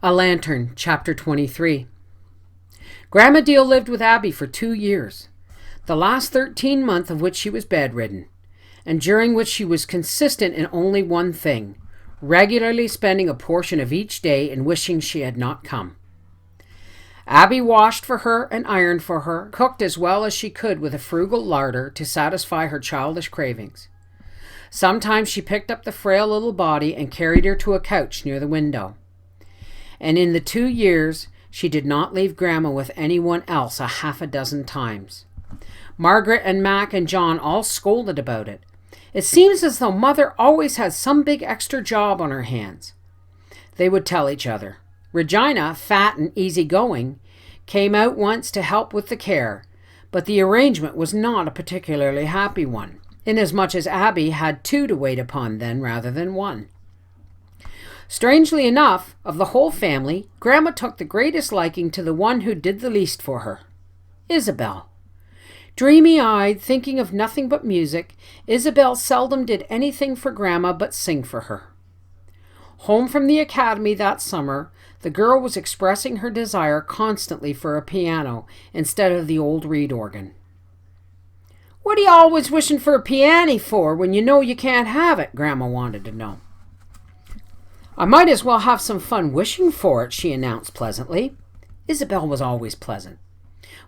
A Lantern, Chapter 23. Grandma Deal lived with Abby for 2 years, the last 13 months of which she was bedridden, and during which she was consistent in only one thing, regularly spending a portion of each day in wishing she had not come. Abby washed for her and ironed for her, cooked as well as she could with a frugal larder to satisfy her childish cravings. Sometimes she picked up the frail little body and carried her to a couch near the window. And in the 2 years, she did not leave Grandma with anyone else a half a dozen times. Margaret and Mac and John all scolded about it. It seems as though Mother always had some big extra job on her hands. They would tell each other. Regina, fat and easygoing, came out once to help with the care, but the arrangement was not a particularly happy one, inasmuch as Abby had 2 to wait upon then rather than 1. Strangely enough, of the whole family, Grandma took the greatest liking to the one who did the least for her, Isabel. Dreamy-eyed, thinking of nothing but music, Isabel seldom did anything for Grandma but sing for her. Home from the academy that summer, the girl was expressing her desire constantly for a piano instead of the old reed organ. "What are you always wishing for a piano for when you know you can't have it?" Grandma wanted to know. "I might as well have some fun wishing for it," she announced pleasantly. Isabel was always pleasant.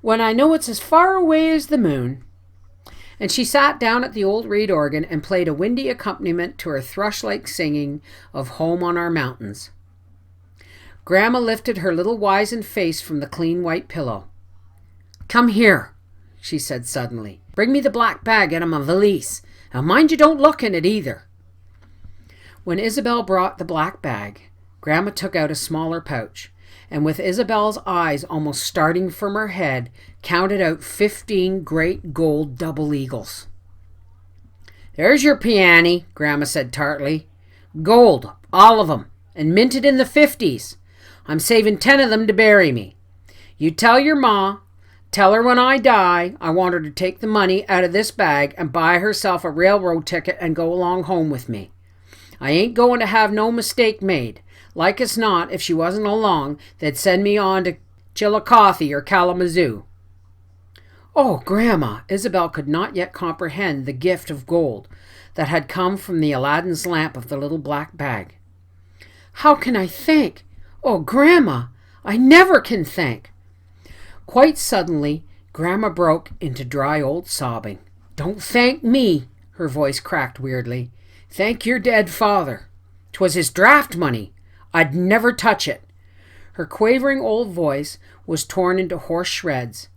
"When I know it's as far away as the moon." And she sat down at the old reed organ and played a windy accompaniment to her thrush-like singing of Home on Our Mountains. Grandma lifted her little wizened face from the clean white pillow. "Come here," she said suddenly. "Bring me the black bag out of my valise. Now mind you don't look in it either." When Isabel brought the black bag, Grandma took out a smaller pouch, and with Isabel's eyes almost starting from her head, counted out 15 great gold double eagles. "There's your piano," Grandma said tartly. "Gold, all of 'em, and minted in the 50s. I'm saving 10 of them to bury me. You tell your ma, tell her when I die, I want her to take the money out of this bag and buy herself a railroad ticket and go along home with me. I ain't going to have no mistake made. Like as not, if she wasn't along, they'd send me on to Chillicothe or Kalamazoo." "Oh, Grandma!" Isabel could not yet comprehend the gift of gold that had come from the Aladdin's lamp of the little black bag. "How can I thank? Oh, Grandma! I never can thank." Quite suddenly, Grandma broke into dry old sobbing. "Don't thank me," her voice cracked weirdly. "Thank your dead father. 'Twas his draft money. I'd never touch it." Her quavering old voice was torn into hoarse shreds.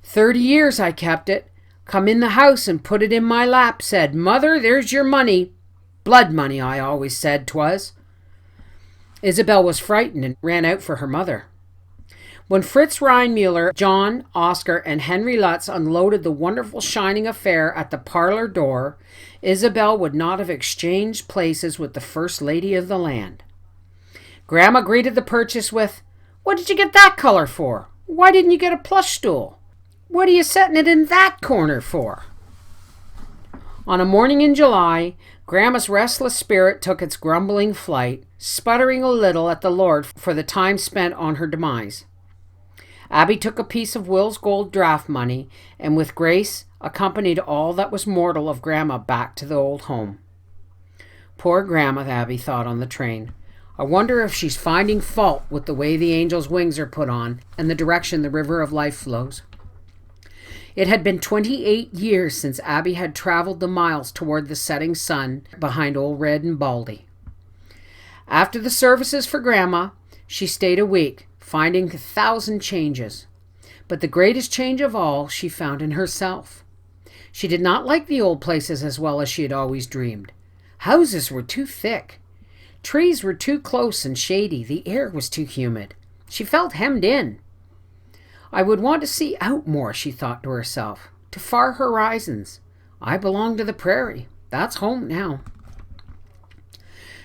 30 years I kept it. Come in the house and put it in my lap. Said, 'Mother, there's your money.' Blood money, I always said 'twas." Isabel was frightened and ran out for her mother. When Fritz Reinmuller, John, Oscar, and Henry Lutz unloaded the wonderful shining affair at the parlor door, Isabel would not have exchanged places with the first lady of the land. Grandma greeted the purchase with, "What did you get that color for? Why didn't you get a plush stool? What are you setting it in that corner for?" On a morning in July, Grandma's restless spirit took its grumbling flight, sputtering a little at the Lord for the time spent on her demise. Abby took a piece of Will's gold draft money, and with grace accompanied all that was mortal of Grandma back to the old home. Poor Grandma, Abby thought on the train. I wonder if she's finding fault with the way the angel's wings are put on and the direction the river of life flows. It had been 28 years since Abby had traveled the miles toward the setting sun behind Old Red and Baldy. After the services for Grandma, she stayed a week, finding 1,000 changes. But the greatest change of all she found in herself. She did not like the old places as well as she had always dreamed. Houses were too thick. Trees were too close and shady. The air was too humid. She felt hemmed in. I would want to see out more, she thought to herself, to far horizons. I belong to the prairie. That's home now.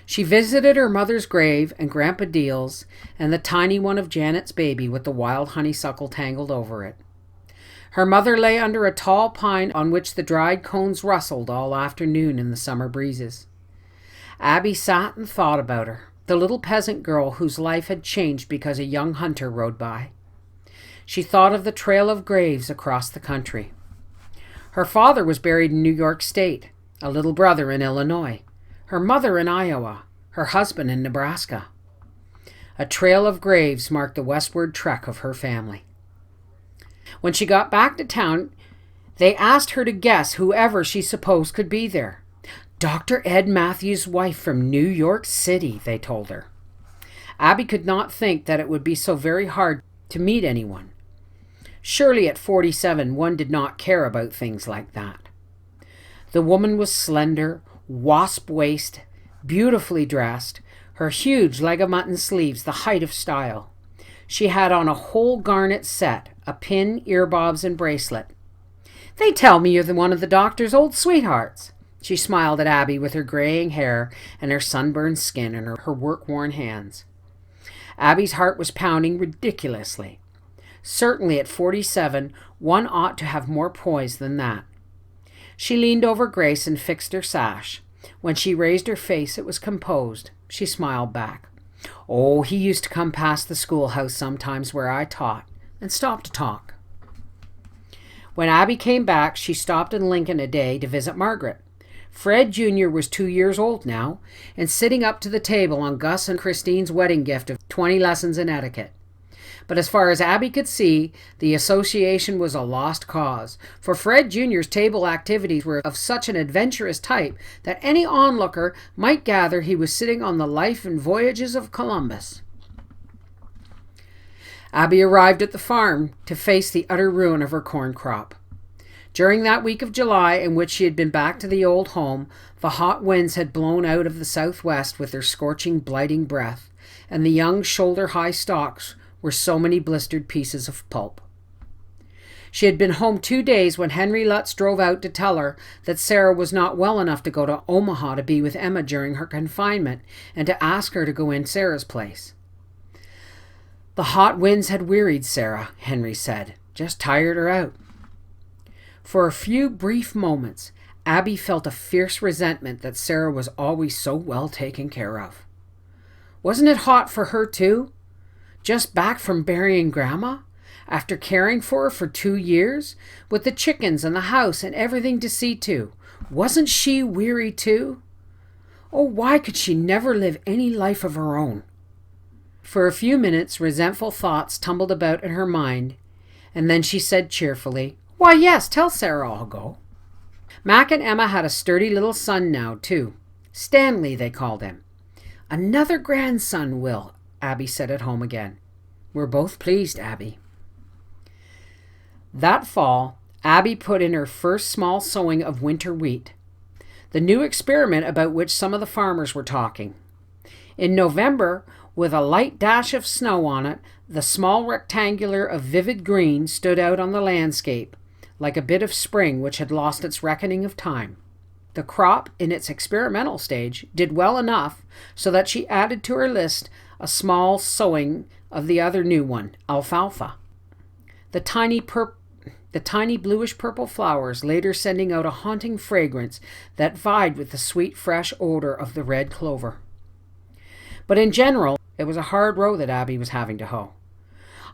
She visited her mother's grave and Grandpa Deal's and the tiny one of Janet's baby with the wild honeysuckle tangled over it. Her mother lay under a tall pine on which the dried cones rustled all afternoon in the summer breezes. Abby sat and thought about her. the little peasant girl whose life had changed because a young hunter rode by. She thought of the trail of graves across the country. Her father was buried in New York State, a little brother in Illinois, her mother in Iowa, her husband in Nebraska. A trail of graves marked the westward trek of her family. When she got back to town, they asked her to guess whoever she supposed could be there. Dr. Ed Matthews' wife from New York City, they told her. Abby could not think that it would be so very hard to meet anyone. Surely at 47, one did not care about things like that. The woman was slender, wasp waist, beautifully dressed, her huge leg of mutton sleeves the height of style. She had on a whole garnet set, a pin, earbobs, and bracelet. "They tell me you're one of the doctor's old sweethearts." She smiled at Abby with her graying hair and her sunburned skin and her work-worn hands. Abby's heart was pounding ridiculously. Certainly at 47, one ought to have more poise than that. She leaned over Grace and fixed her sash. When she raised her face, it was composed. She smiled back. "Oh, he used to come past the schoolhouse sometimes where I taught and stop to talk." When Abby came back, she stopped in Lincoln a day to visit Margaret. Fred Jr. was 2 years old now and sitting up to the table on Gus and Christine's wedding gift of 20 lessons in etiquette. But as far as Abby could see, the association was a lost cause, for Fred Jr.'s table activities were of such an adventurous type that any onlooker might gather he was sitting on the life and voyages of Columbus. Abby arrived at the farm to face the utter ruin of her corn crop. During that week of July in which she had been back to the old home, the hot winds had blown out of the southwest with their scorching, blighting breath, and the young shoulder-high stalks were so many blistered pieces of pulp. She had been home 2 days when Henry Lutz drove out to tell her that Sarah was not well enough to go to Omaha to be with Emma during her confinement and to ask her to go in Sarah's place. The hot winds had wearied Sarah, Henry said, just tired her out. For a few brief moments, Abby felt a fierce resentment that Sarah was always so well taken care of. Wasn't it hot for her too? Just back from burying Grandma, after caring for her for 2 years, with the chickens and the house and everything to see to. Wasn't she weary too? Oh, why could she never live any life of her own? For a few minutes, resentful thoughts tumbled about in her mind, and then she said cheerfully, "Why, yes, tell Sarah I'll go." Mac and Emma had a sturdy little son now, too. Stanley, they called him. "Another grandson, Will," Abby said at home again. "We're both pleased, Abby." That fall, Abby put in her first small sowing of winter wheat, the new experiment about which some of the farmers were talking. In November, with a light dash of snow on it, the small rectangular of vivid green stood out on the landscape, like a bit of spring which had lost its reckoning of time. The crop, in its experimental stage, did well enough so that she added to her list a small sowing of the other new one, alfalfa. The tiny bluish-purple flowers later sending out a haunting fragrance that vied with the sweet, fresh odor of the red clover. But in general, it was a hard row that Abby was having to hoe.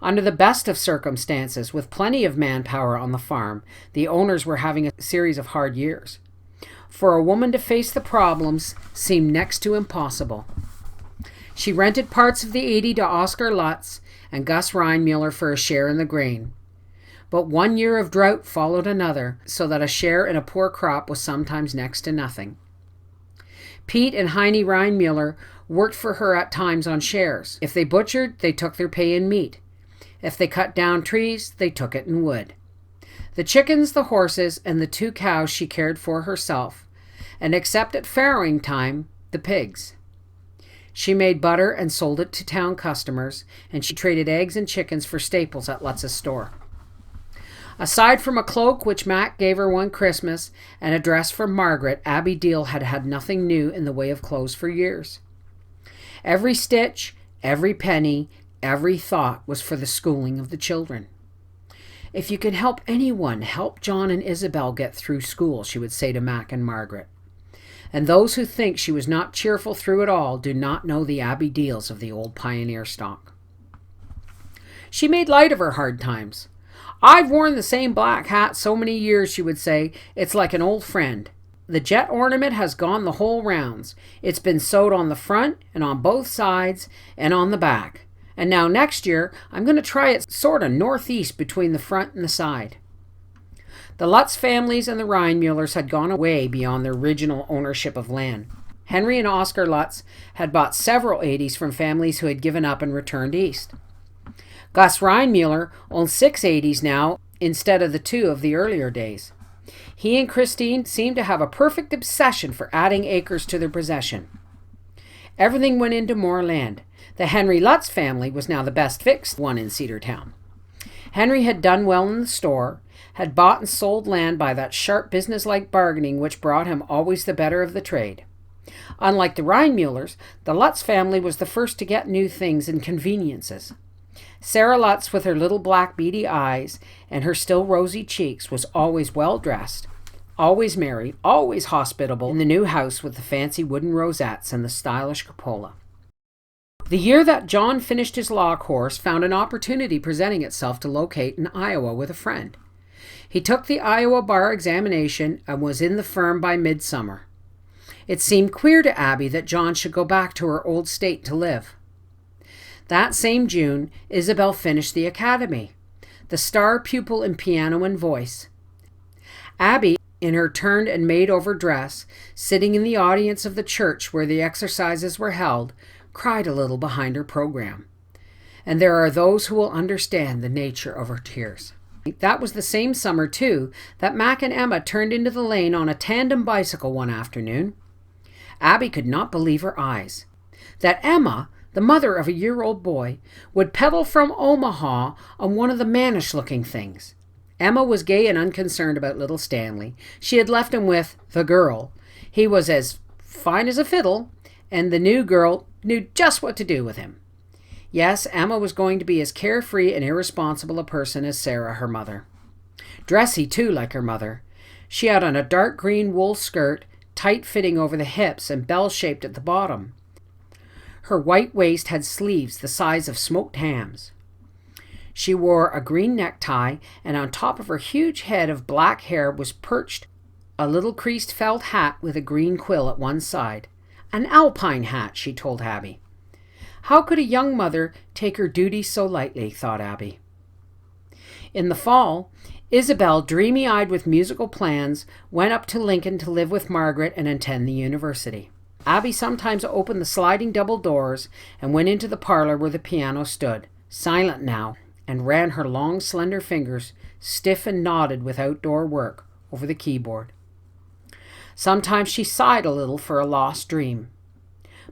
Under the best of circumstances, with plenty of manpower on the farm, the owners were having a series of hard years. For a woman to face the problems seemed next to impossible. She rented parts of the 80 to Oscar Lutz and Gus Reinmuller for a share in the grain. But 1 year of drought followed another, so that a share in a poor crop was sometimes next to nothing. Pete and Heine Reinmuller worked for her at times on shares. If they butchered, they took their pay in meat. If they cut down trees, they took it in wood. The chickens, the horses, and the 2 cows she cared for herself, and except at farrowing time, the pigs. She made butter and sold it to town customers, and she traded eggs and chickens for staples at Lutz's store. Aside from a cloak which Mac gave her one Christmas and a dress from Margaret, Abby Deal had had nothing new in the way of clothes for years. Every stitch, every penny, every thought was for the schooling of the children. "If you can help anyone, help John and Isabel get through school," she would say to Mac and Margaret. and those who think she was not cheerful through it all do not know the Abby deals of the old pioneer stock. She made light of her hard times. "I've worn the same black hat so many years," she would say, "it's like an old friend. The jet ornament has gone the whole rounds. It's been sewed on the front and on both sides and on the back. And now next year, I'm going to try it sort of northeast between the front and the side." The Lutz families and the Reinmullers had gone away beyond their original ownership of land. Henry and Oscar Lutz had bought several 80s from families who had given up and returned east. Gus Reinmuller owned 6 80s now instead of the 2 of the earlier days. He and Christine seemed to have a perfect obsession for adding acres to their possession. Everything went into more land. The Henry Lutz family was now the best fixed one in Cedartown. Henry had done well in the store, had bought and sold land by that sharp business-like bargaining which brought him always the better of the trade. Unlike the Reinmullers, the Lutz family was the first to get new things and conveniences. Sarah Lutz, with her little black beady eyes and her still rosy cheeks, was always well-dressed, always merry, always hospitable in the new house with the fancy wooden rosettes and the stylish cupola. The year that John finished his law course found an opportunity presenting itself to locate in Iowa with a friend. He took the Iowa bar examination and was in the firm by midsummer. It seemed queer to Abby that John should go back to her old state to live. That same June, Isabel finished the academy, the star pupil in piano and voice. Abby, in her turned and made-over dress, sitting in the audience of the church where the exercises were held, cried a little behind her program. And there are those who will understand the nature of her tears. That was the same summer, too, that Mac and Emma turned into the lane on a tandem bicycle one afternoon. Abby could not believe her eyes. That Emma, the mother of a year-old boy, would pedal from Omaha on one of the mannish-looking things. Emma was gay and unconcerned about little Stanley. She had left him with the girl. He was as fine as a fiddle, and the new girl knew just what to do with him. Yes, Emma was going to be as carefree and irresponsible a person as Sarah, her mother. Dressy, too, like her mother. She had on a dark green wool skirt, tight-fitting over the hips and bell-shaped at the bottom. Her white waist had sleeves the size of smoked hams. She wore a green necktie, and on top of her huge head of black hair was perched a little creased felt hat with a green quill at one side. An alpine hat, she told Abby. How could a young mother take her duties so lightly, thought Abby. In the fall, Isabel, dreamy-eyed with musical plans, went up to Lincoln to live with Margaret and attend the university. Abby sometimes opened the sliding double doors and went into the parlor where the piano stood, silent now, and ran her long, slender fingers, stiff and knotted with outdoor work, over the keyboard. Sometimes she sighed a little for a lost dream,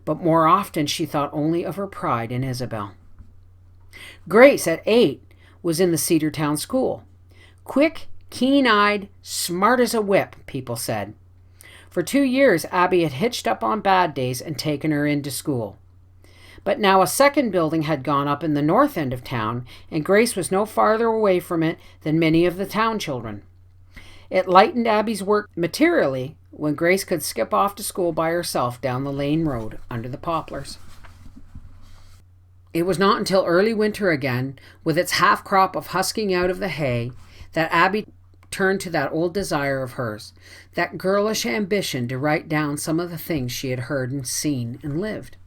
but more often she thought only of her pride in Isabel. Grace, at 8, was in the Cedartown school. Quick, keen-eyed, smart as a whip, people said. For 2 years, Abby had hitched up on bad days and taken her into school. But now a second building had gone up in the north end of town, and Grace was no farther away from it than many of the town children. It lightened Abby's work materially when Grace could skip off to school by herself down the lane road under the poplars. It was not until early winter again, with its half crop of husking out of the hay, that Abby turned to that old desire of hers, that girlish ambition to write down some of the things she had heard and seen and lived.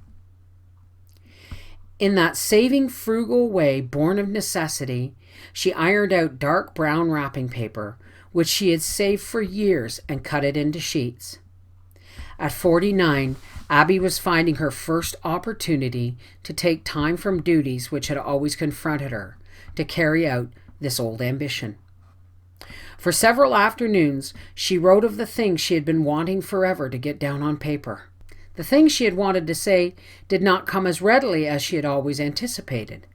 In that saving, frugal way born of necessity, she ironed out dark brown wrapping paper, which she had saved for years, and cut it into sheets. At 49, Abby was finding her first opportunity to take time from duties which had always confronted her, to carry out this old ambition. For several afternoons, she wrote of the things she had been wanting forever to get down on paper. The things she had wanted to say did not come as readily as she had always anticipated.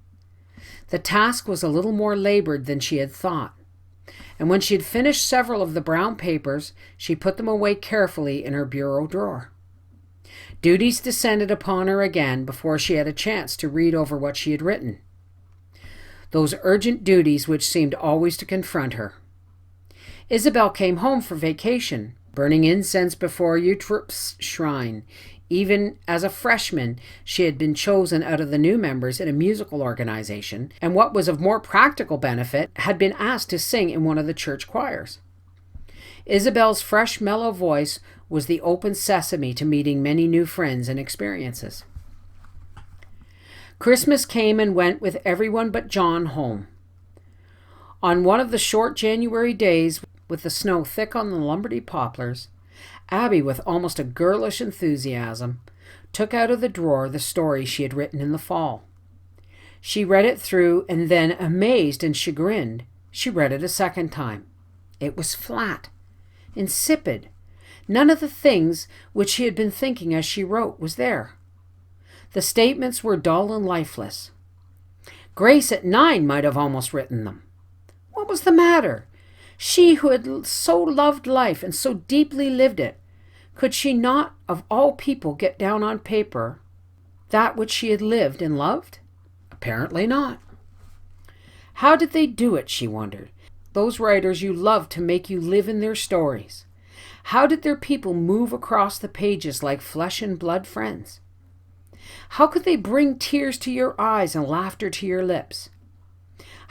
The task was a little more labored than she had thought, and when she had finished several of the brown papers, she put them away carefully in her bureau drawer. Duties descended upon her again before she had a chance to read over what she had written. Those urgent duties which seemed always to confront her. Isabel came home for vacation, burning incense before Eutrup's shrine. Even as a freshman, she had been chosen out of the new members in a musical organization, and what was of more practical benefit, had been asked to sing in one of the church choirs. Isabel's fresh, mellow voice was the open sesame to meeting many new friends and experiences. Christmas came and went with everyone but John home. On one of the short January days, with the snow thick on the Lombardy poplars, Abby, with almost a girlish enthusiasm, took out of the drawer the story she had written in the fall. She read it through, and then, amazed and chagrined, she read it a second time. It was flat, insipid. None of the things which she had been thinking as she wrote was there. The statements were dull and lifeless. Grace at 9 might have almost written them. What was the matter? She who had so loved life and so deeply lived it, could she not, of all people, get down on paper that which she had lived and loved? Apparently not. How did they do it, she wondered, those writers you loved to make you live in their stories? How did their people move across the pages like flesh and blood friends? How could they bring tears to your eyes and laughter to your lips?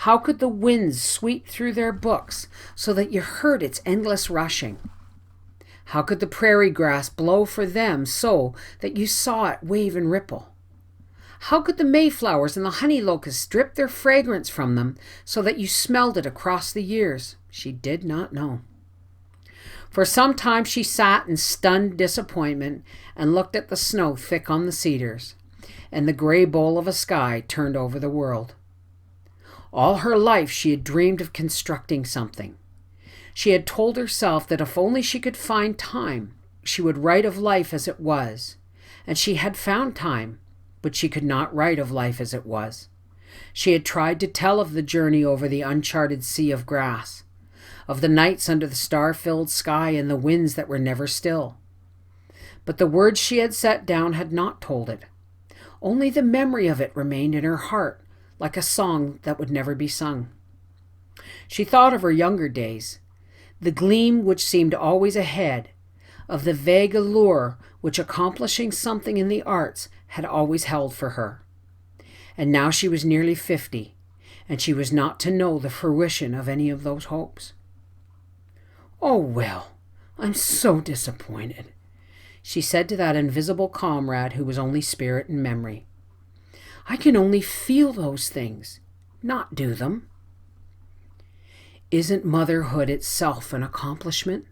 How could the winds sweep through their books so that you heard its endless rushing? How could the prairie grass blow for them so that you saw it wave and ripple? How could the mayflowers and the honey locusts drip their fragrance from them so that you smelled it across the years? She did not know. For some time she sat in stunned disappointment and looked at the snow thick on the cedars and the gray bowl of a sky turned over the world. All her life she had dreamed of constructing something. She had told herself that if only she could find time, she would write of life as it was. And she had found time, but she could not write of life as it was. She had tried to tell of the journey over the uncharted sea of grass, of the nights under the star-filled sky and the winds that were never still. But the words she had set down had not told it. Only the memory of it remained in her heart, like a song that would never be sung. She thought of her younger days, the gleam which seemed always ahead, of the vague allure which accomplishing something in the arts had always held for her. And now she was nearly 50, and she was not to know the fruition of any of those hopes. "Oh, well, I'm so disappointed," she said to that invisible comrade who was only spirit and memory. "I can only feel those things, not do them." Isn't motherhood itself an accomplishment?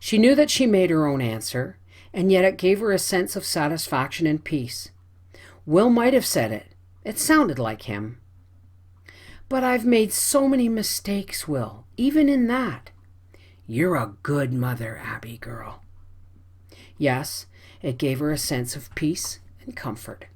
She knew that she made her own answer, and yet it gave her a sense of satisfaction and peace. Will might have said it. It sounded like him. "But I've made so many mistakes, Will, even in that." "You're a good mother, Abby girl." Yes, it gave her a sense of peace and comfort.